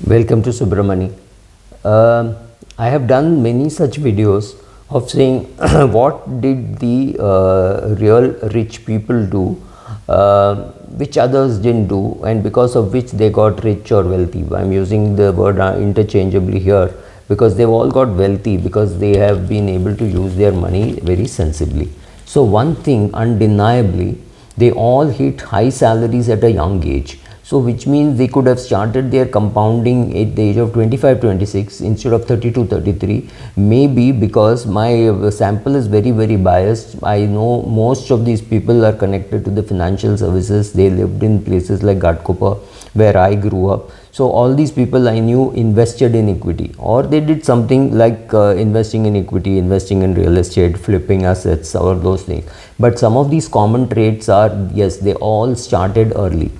Welcome to Subramani. I have done many such videos of saying what did the real rich people do, which others didn't do, and because of which they got rich or wealthy. I'm using the word interchangeably here because they've all got wealthy because they have been able to use their money very sensibly. So, one thing undeniably, they all hit high salaries at a young age. So which means they could have started their compounding at the age of 25, 26 instead of 32, 33. Maybe because my sample is very biased. I know most of these people are connected to the financial services. They lived in places like Ghatkopar where I grew up. So all these people I knew invested in equity, or they did something like investing in equity, investing in real estate, flipping assets, or those things. But some of these common traits are, yes, they all started early.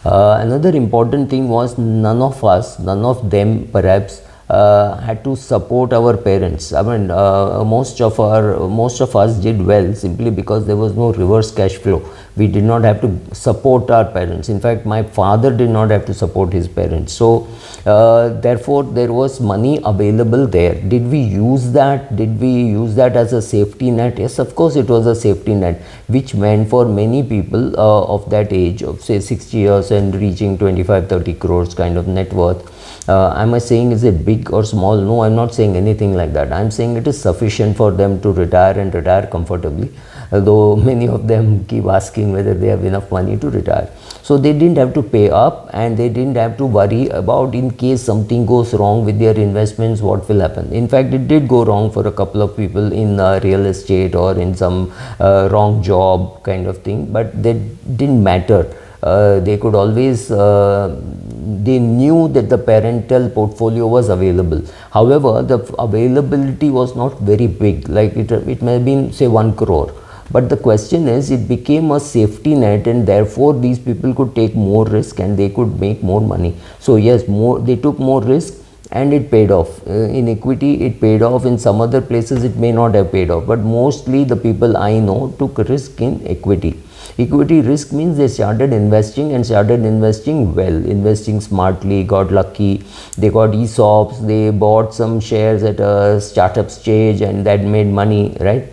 Another important thing was none of them perhaps had to support our parents. I mean, most of us did well simply because there was no reverse cash flow. We did not have to support our parents. In fact, my father did not have to support his parents. So, therefore, there was money available there. Did we use that? Did we use that as a safety net? Yes, of course, it was a safety net, which meant for many people of that age, of say 60 years and reaching 25-30 crores kind of net worth. Am I saying is it big or small? No, I'm not saying anything like that. I'm saying it is sufficient for them to retire and retire comfortably, although many of them keep asking whether they have enough money to retire. So they didn't have to pay up, and they didn't have to worry about in case something goes wrong with their investments, what will happen. In fact, it did go wrong for a couple of people in real estate or in some wrong job kind of thing, but that didn't matter. They could always they knew that the parental portfolio was available. However, the availability was not very big, like it may have been say 1 crore. But the question is, it became a safety net, and therefore these people could take more risk and they could make more money. So yes, they took more risk and it paid off. In equity it paid off. In some other places it may not have paid off, but mostly the people I know took risk in equity. Equity risk means they started investing and started investing well, investing smartly, got lucky, they got ESOPs, they bought some shares at a startup stage and that made money, right?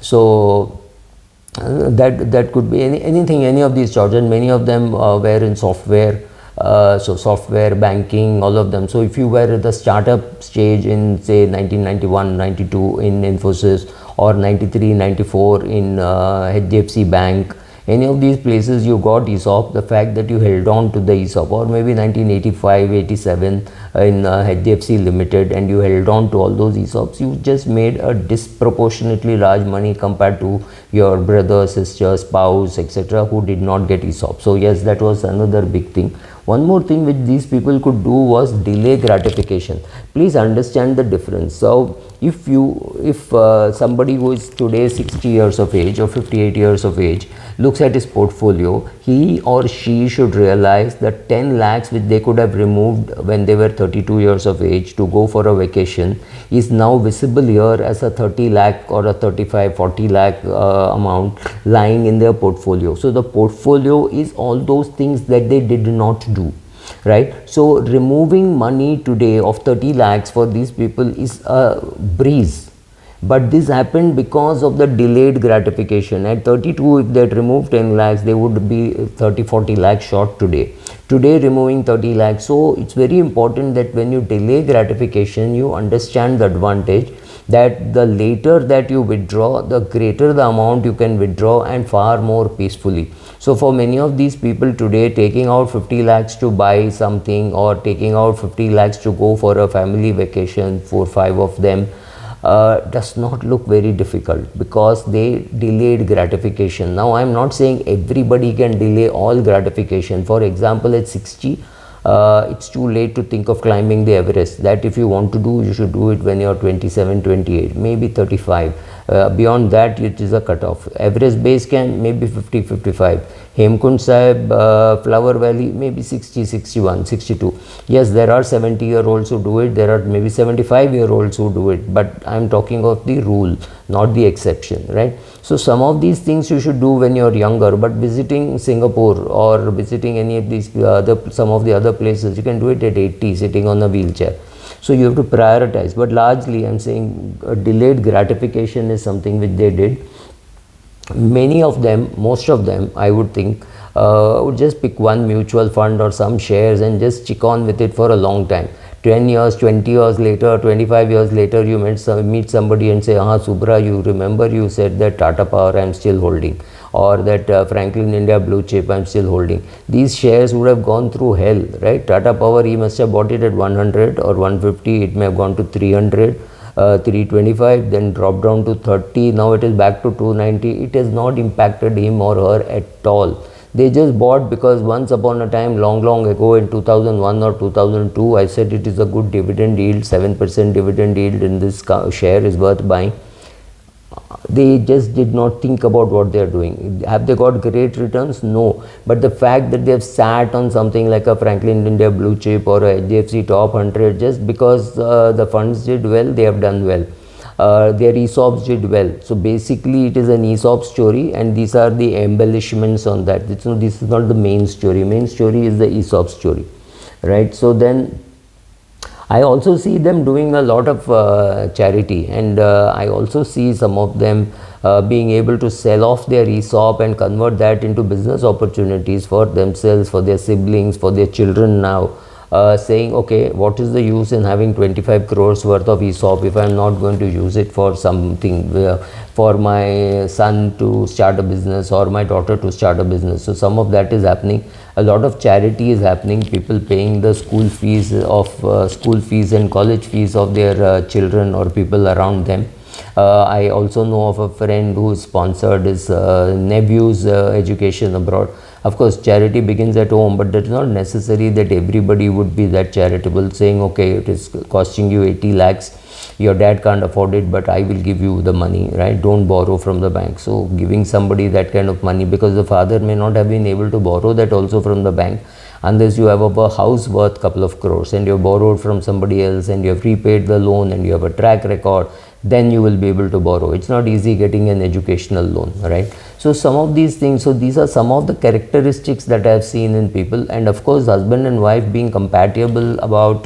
So that could be anything, any of these jobs, and many of them were in software. So software, banking, all of them. So if you were at the startup stage in say 1991, 92 in Infosys, or 93, 94 in HDFC Bank, any of these places you got ESOP, the fact that you held on to the ESOP, or maybe 1985, 87 in HDFC Limited, and you held on to all those ESOPs, you just made a disproportionately large money compared to your brother, sister, spouse, etc., who did not get ESOP. So yes, that was another big thing. One more thing which these people could do was delay gratification. Please understand the difference. So if somebody who is today 60 years of age or 58 years of age looks at his portfolio, he or she should realize that 10 lakhs which they could have removed when they were 32 years of age to go for a vacation is now visible here as a 30 lakh or a 35, 40 lakh amount lying in their portfolio. So the portfolio is all those things that they did not do. Right. So removing money today of 30 lakhs for these people is a breeze. But this happened because of the delayed gratification. At 32, if they had removed 10 lakhs, they would be 30, 40 lakhs short today. Today, removing 30 lakhs. So it's very important that when you delay gratification, you understand the advantage that the later that you withdraw, the greater the amount you can withdraw, and far more peacefully. So for many of these people today, taking out 50 lakhs to buy something, or taking out 50 lakhs to go for a family vacation, 4-5 of them, does not look very difficult because they delayed gratification. Now I am not saying everybody can delay all gratification. For example, at 60, it's too late to think of climbing the Everest. That if you want to do, you should do it when you are 27, 28, maybe 35. Beyond that, it is a cutoff. Everest base camp maybe 50, 55. Hemkund Sahib, Flower Valley, maybe 60, 61, 62. Yes, there are 70-year-olds who do it. There are maybe 75-year-olds who do it. But I am talking of the rule. not the exception, right? So some of these things you should do when you're younger, but visiting Singapore or visiting any of these some of the other places, you can do it at 80 sitting on a wheelchair. So you have to prioritize, but largely I'm saying delayed gratification is something which they did. Many of them, most of them, I would think, would just pick one mutual fund or some shares and just stick on with it for a long time. 10 years, 20 years later, 25 years later, you meet somebody and say, Subra, you remember you said that Tata Power I'm still holding, or that Franklin India Blue Chip I'm still holding. These shares would have gone through hell, right? Tata Power, he must have bought it at 100 or 150, it may have gone to 300. 325, then dropped down to 30, now it is back to 290. It has not impacted him or her at all. They just bought because once upon a time, long ago in 2001 or 2002, I said it is a good dividend yield, 7% dividend yield in this share is worth buying. They just did not think about what they are doing. Have they got great returns? No. But the fact that they have sat on something like a Franklin India Blue Chip or a HDFC Top 100, just because the funds did well, they have done well. Their ESOPs did well. So basically it is an ESOP story, and these are the embellishments on that. This is not the main story. Main story is the ESOP story, right? So then I also see them doing a lot of charity, and I also see some of them being able to sell off their ESOP and convert that into business opportunities for themselves, for their siblings, for their children now. Saying, okay, what is the use in having 25 crores worth of ESOP if I am not going to use it for something, for my son to start a business or my daughter to start a business. So some of that is happening. A lot of charity is happening, people paying the school fees and college fees of their children or people around them. I also know of a friend who sponsored his nephew's education abroad. Of course, charity begins at home, but that's not necessary that everybody would be that charitable, saying, okay, it is costing you 80 lakhs, your dad can't afford it, but I will give you the money, right? Don't borrow from the bank. So giving somebody that kind of money, because the father may not have been able to borrow that also from the bank, unless you have a house worth couple of crores and you have borrowed from somebody else and you have repaid the loan and you have a track record, then you will be able to borrow. It's not easy getting an educational loan, right? So some of these things, so these are some of the characteristics that I have seen in people. And of course, husband and wife being compatible about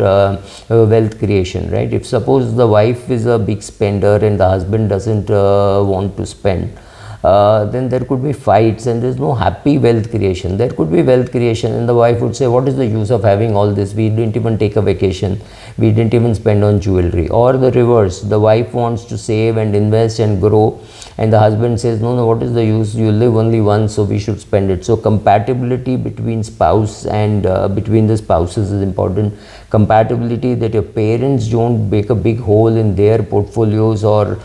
wealth creation, right? If suppose the wife is a big spender and the husband doesn't want to spend, then there could be fights and there's no happy wealth creation. There could be wealth creation and the wife would say, what is the use of having all this? We didn't even take a vacation. We didn't even spend on jewelry. Or the reverse, the wife wants to save and invest and grow, and the husband says, no, what is the use? You live only once, so we should spend it. So compatibility between spouse and between the spouses is important. Compatibility that your parents don't make a big hole in their portfolios or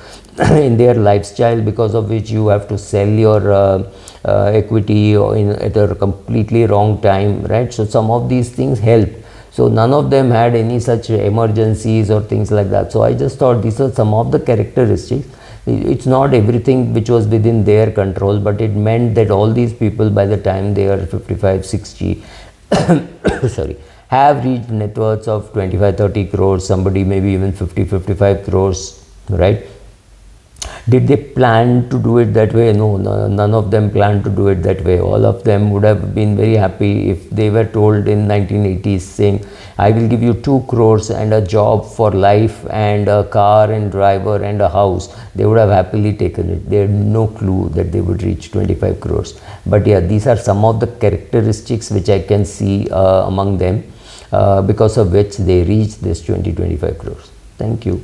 in their lifestyle, because of which you have to sell your equity or at a completely wrong time, right? So some of these things help. So none of them had any such emergencies or things like that. So I just thought these are some of the characteristics. It's not everything which was within their control, but it meant that all these people, by the time they are 55, 60, sorry, have reached net worths of 25, 30 crores, somebody maybe even 50, 55 crores, right? Did they plan to do it that way? No, none of them planned to do it that way. All of them would have been very happy if they were told in 1980s saying, I will give you 2 crores and a job for life and a car and driver and a house. They would have happily taken it. They had no clue that they would reach 25 crores. But yeah, these are some of the characteristics which I can see among them, because of which they reached this 20-25 crores. Thank you.